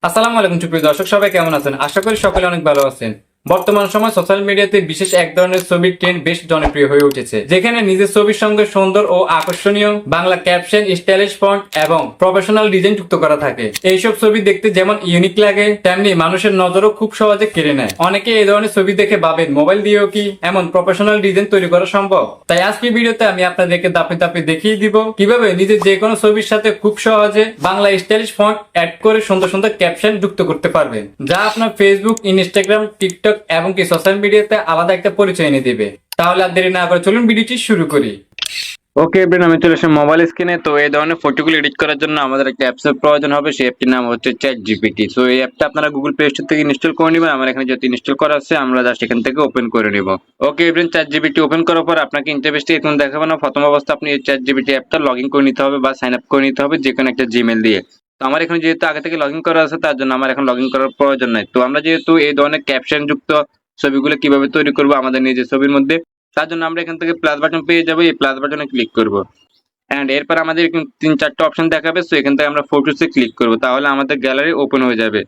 আসসালামু আলাইকুম সুপ্রিয় দর্শক, সবাই কেমন আছেন? আশা করি সকলে অনেক ভালো আছেন। বর্তমান সময় সোশ্যাল মিডিয়াতে বিশেষ এক ধরনের ছবির ট্রেন্ড বেশ জনপ্রিয় হয়ে উঠেছে, যেখানে নিজের ছবির সঙ্গে সুন্দর ও আকর্ষণীয় বাংলা ক্যাপশন, স্টাইলিশ ফন্ট এবং প্রফেশনাল ডিজাইন যুক্ত করা থাকে। এইসব ছবি দেখতে যেমন ইউনিক লাগে, তেমনি মানুষের নজরও খুব সহজে কেড়ে নেয়। অনেকে এই ধরনের ছবি দেখে ভাবেন মোবাইল দিয়েও কি এমন প্রফেশনাল ডিজাইন তৈরি করা সম্ভব। তাই আজকের ভিডিওতে আমি আপনাদেরকে ধাপে ধাপে দেখিয়ে দিব কিভাবে নিজের যে কোনো ছবির সাথে খুব সহজে বাংলা স্টাইলিশ ফন্ট অ্যাড করে সুন্দর সুন্দর ক্যাপশন যুক্ত করতে পারবেন, যা আপনার ফেসবুক, ইনস্টাগ্রাম, টিকটক এবং কি সোশ্যাল মিডিয়াতে আলাদা একটা পরিচয় এনে দিবে। তাহলে আর দেরি না করে চলুন ভিডিওটি শুরু করি। ওকে এভরিওয়ান, আমি চলে এসেছি মোবাইল স্ক্রিনে। তো এই ধরনের ফটোগুলো এডিট করার জন্য আমাদের একটা অ্যাপসের প্রয়োজন হবে। সেই অ্যাপটির নাম হচ্ছে চ্যাট জিপিটি। সো এই অ্যাপটা আপনারা গুগল প্লে স্টোর থেকে ইনস্টল করে নেবেন। আমার এখানে যেহেতু ইনস্টল করা আছে, আমরা জাস্ট এখান থেকে ওপেন করে নেব। ওকে এভরিওয়ান, চ্যাট জিপিটি ওপেন করার পর আপনাকে ইন্টারফেসটি এখন দেখাবে না। প্রথম অবস্থা আপনি এই চ্যাট জিপিটি অ্যাপটা লগ ইন করে নিতে হবে বা সাইন আপ করে নিতে হবে যে কোনো একটা জিমেল দিয়ে। তো আমার এখানে যেহেতু আগে থেকে লগ ইন করা আছে, তার জন্য আমার এখন লগ ইন করার প্রয়োজন নাই। তো আমরা যেহেতু এই ধরনের ক্যাপশন যুক্ত ছবিগুলো কিভাবে তৈরি করবো আমাদের নিজের ছবির মধ্যে, তার জন্য আমরা এখান থেকে প্লাস বাটন পেয়ে যাবো। এই প্লাস বাটনে ক্লিক করব। এন্ড এরপর আমাদের তিন চারটা অপশন দেখাবে। সো এখান থেকে আমরা ফটোসে ক্লিক করব, তাহলে আমাদের গ্যালারি ওপেন হয়ে যাবে।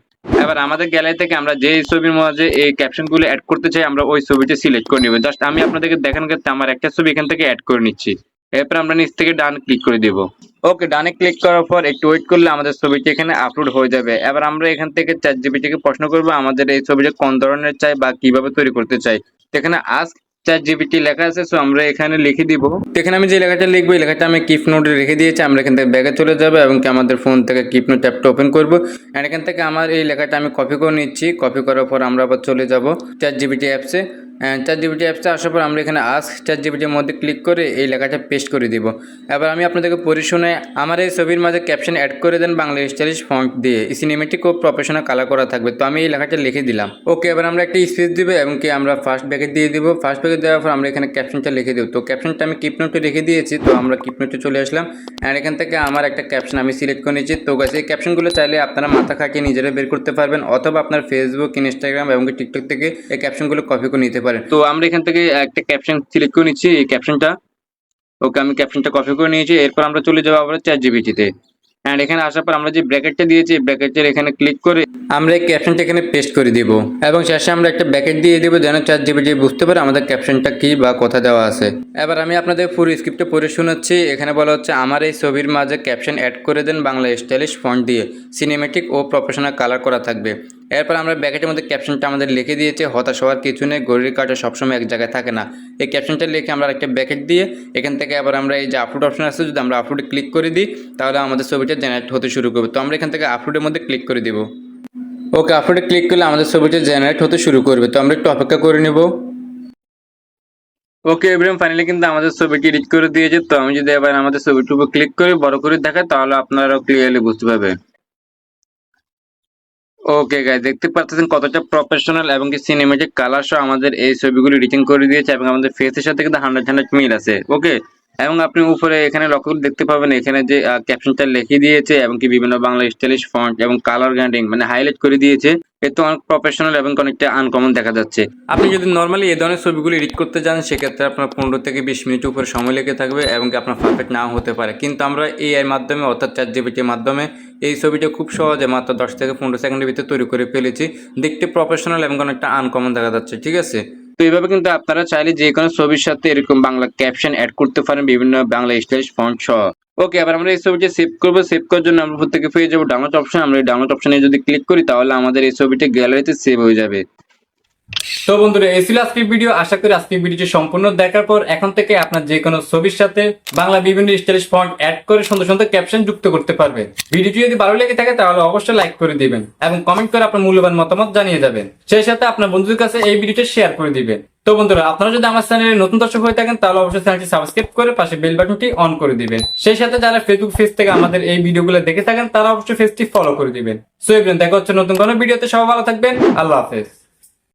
এবার আমাদের গ্যালারি থেকে আমরা যে ছবির মাঝে এই ক্যাপশন গুলো অ্যাড করতে চাই, আমরা ওই ছবিটি সিলেক্ট করে নিব। জাস্ট আমি আপনাদেরকে দেখানোর ক্ষেত্রে আমার একটা ছবি এখান থেকে অ্যাড করে নিচ্ছি। এরপর আমরা নিচ থেকে ডান ক্লিক করে দেব। ওকে, ডানে ক্লিক করার পর একটু ওয়েট করলে আমাদের ছবিটি এখানে আপলোড হয়ে যাবে। এবার আমরা এখান থেকে চ্যাট জিপিটিকে প্রশ্ন করব আমাদের এই ছবিটা কোন ধরনের চাই বা কিভাবে তৈরি করতে চাই। এখানে আস্ক চ্যাট জিপিটি লেখা আছে, সো আমরা এখানে লিখে দিব। তো এখানে আমি যে লেখাটা লিখবো, এই লেখাটা আমি কিপ নোটে রেখে দিয়েছি। আমরা এখান থেকে ব্যাগে চলে যাবো এবং কি আমাদের ফোন থেকে কিপ নোট অ্যাপটা ওপেন করবো। এন্ড এখান থেকে আমার এই লেখাটা আমি কপি করে নিচ্ছি। কপি করার পর আমরা আবার চলে যাব চ্যাট জিপিটি অ্যাপসে। চ্যাট জিপিটি অ্যাপসে আসার পর আমরা এখানে আস্ক চ্যাট জিপিটির মধ্যে ক্লিক করে এই লেখাটা পেস্ট করে দিব। এবার আমি আপনাদেরকে পড়ে শোনাই, আমার এই ছবির মাঝে ক্যাপশন অ্যাড করে দেন বাংলা স্টাইলিশ ফন্ট দিয়ে, সিনেমেটিক ও প্রফেশনাল কালার করা থাকবে। তো আমি এই লেখাটা লিখে দিলাম। ওকে, এবার আমরা একটা স্পেস দিব এবং কি আমরা ফার্স্ট ব্র্যাকেট দিয়ে দিব। ফার্স্ট ব্র্যাকেট দেওয়ার পর আমরা এখানে ক্যাপশনটা লিখে দেব। তো ক্যাপশনটা আমি কিপ নোটে রেখে দিয়েছি, তো আমরা কিপ নোটে চলে আসলাম। অ্যান্ড এখান থেকে আমার একটা ক্যাপশন আমি সিলেক্ট করে নিয়েছি। তো গাইস, এই ক্যাপশনগুলো চাইলে আপনারা মাথা খাটিয়ে নিজেরা বের করতে পারবেন, অথবা আপনার ফেসবুক, ইনস্টাগ্রাম এবং টিকটক থেকে এই ক্যাপশনগুলো কপি করে নিতে পারেন। তো আমরা এখান থেকে একটা ক্যাপশন সিলেক্ট করে নিচ্ছি, এই ক্যাপশনটা। ওকে, আমি ক্যাপশনটা কপি করে নিয়েছি। এরপর আমরা চলে যাবো আবার চ্যাট জিপিটিতে। এন্ড এখানে আসার পর আমরা যে ব্র্যাকেটটা দিয়েছি, ব্র্যাকেটের এখানে ক্লিক করে আমরা এই ক্যাপশনটা এখানে পেস্ট করে দিব এবং শেষে আমরা একটা ব্র্যাকেট দিয়ে দিব, যেন চ্যাট জিপিটি বুঝতে পারে আমাদের ক্যাপশনটা কি বা কথা দেওয়া আছে। এবার আমি আপনাদের পুরো স্ক্রিপ্টে পড়ে শোনাচ্ছি। এখানে বলা হচ্ছে, আমার এই ছবির মাঝে ক্যাপশন অ্যাড করে দেন বাংলা স্টাইলিশ ফন্ট দিয়ে, সিনেমেটিক ও প্রফেশনাল কালার করা থাকবে। এরপর আমরা ব্র্যাকেটের মধ্যে ক্যাপশনটা আমাদের লিখে দিয়েছে, হতাশ হওয়ার কিছু নেই, ঘড়ির কাঁটা সবসময় এক জায়গায় থাকে না। এই ক্যাপশনটা লিখে আমরা একটা ব্র্যাকেট দিয়ে এখান থেকে আবার আমরা এই যে আপলোড অপশন আছে, যদি আমরা আপলোডে ক্লিক করে দিই তাহলে আমাদের ছবিটা জেনারেট হতে শুরু করবে। তো আমরা এখান থেকে আপলোডের মধ্যে ক্লিক করে দিব। ওকে, আপলোডে ক্লিক করলে আমাদের ছবিটা জেনারেট হতে শুরু করবে। তো আমরা একটু অপেক্ষা করে নেব। ওকে এভরিওয়ান, ফাইনালি কিন্তু আমাদের ছবিটি এডিট করে দিয়েছে। তো আমি যদি এবার আমাদের ছবিটির উপর ক্লিক করে বড় করে দেখাই, তাহলে আপনারাও ক্লিয়ারলি বুঝতে পারবেন। ওকে গাইস, দেখতে পাচ্ছেন কতটা প্রফেশনাল এবং কি সিনেমেটিক কালার সহ আমাদের এই ছবিগুলো এডিটিং করে দিয়েছে এবং আমাদের ফেসের সাথে কিন্তু 100 মিল আছে। ওকে, এবং আপনি উপরে এখানে লক্ষ্য করে দেখতে পাবেন এখানে যে ক্যাপশনটা লিখে দিয়েছে এবং কি বিভিন্ন বাংলা স্টাইলিশ ফন্ট এবং কালার গ্রেডিং মানে হাইলাইট করে দিয়েছে। এতে অনেক প্রফেশনাল এবং অনেকটা আনকমন দেখা যাচ্ছে। আপনি যদি নর্মালি এই ধরনের ছবিগুলো এডিট করতে যান, সেক্ষেত্রে আপনার 15 থেকে 20 মিনিট উপরে সময় লেগে থাকবে এবং কি আপনার পারফেক্ট নাও হতে পারে। কিন্তু আমরা এআই মাধ্যমে অর্থাৎ চ্যাট জিপিটির মাধ্যমে এই ছবিটা খুব সহজে মাত্র 10 থেকে 15 সেকেন্ডের ভিতরে তৈরি করে ফেলেছি। দেখতে প্রফেশনাল এবং অনেকটা আনকমন দেখা যাচ্ছে, ঠিক আছে? তো এইভাবে কিন্তু আপনারা চাইলে যে কোনো ছবির সাথে এরকম বাংলা ক্যাপশন অ্যাড করতে পারেন বিভিন্ন বাংলা স্টাইলিশ ফন্ট সহ। ওকে, আবার আমরা এই ছবিটা সেভ করবো। সেভ করার জন্য আমরা প্রত্যেকে পেয়ে যাবো ডাউনলোড অপশন। আমরা এই ডাউনলোড অপশনে যদি ক্লিক করি, তাহলে আমাদের এই ছবিটা গ্যালারিতে সেভ হয়ে যাবে। তো বন্ধুরা, এই ছিল আজকের ভিডিও। আশা করি আজকের ভিডিওটি সম্পূর্ণ দেখার পর এখন থেকে আপনার যে কোনো ছবির সাথে বাংলা বিভিন্ন স্টাইলিশ ফন্ট অ্যাড করে সুন্দর সুন্দর ক্যাপশন যুক্ত করতে পারবেন। ভিডিওটি যদি ভালো লেগে থাকে তাহলে অবশ্যই লাইক করে দিবেন এবং কমেন্ট করে আপনার মূল্যবান মতামত জানিয়ে যাবেন। সেই সাথে আপনার বন্ধুদের কাছে এই ভিডিওটি শেয়ার করে দিবেন। তো বন্ধুরা, আপনারা যদি আমার চ্যানেলে নতুন দর্শক হয়ে থাকেন তাহলে অবশ্যই চ্যানেলটি সাবস্ক্রাইব করে পাশে বেল বাটনটি অন করে দিবেন। সেই সাথে যারা ফেসবুক পেজ থেকে আমাদের এই ভিডিওগুলো দেখে থাকেন তারা অবশ্যই পেজটি ফলো করে দিবেন। সো এভরিওয়ান, দেখা হচ্ছে নতুন কোনো ভিডিওতে। সবাই ভালো থাকবেন। আল্লাহ হাফেজ।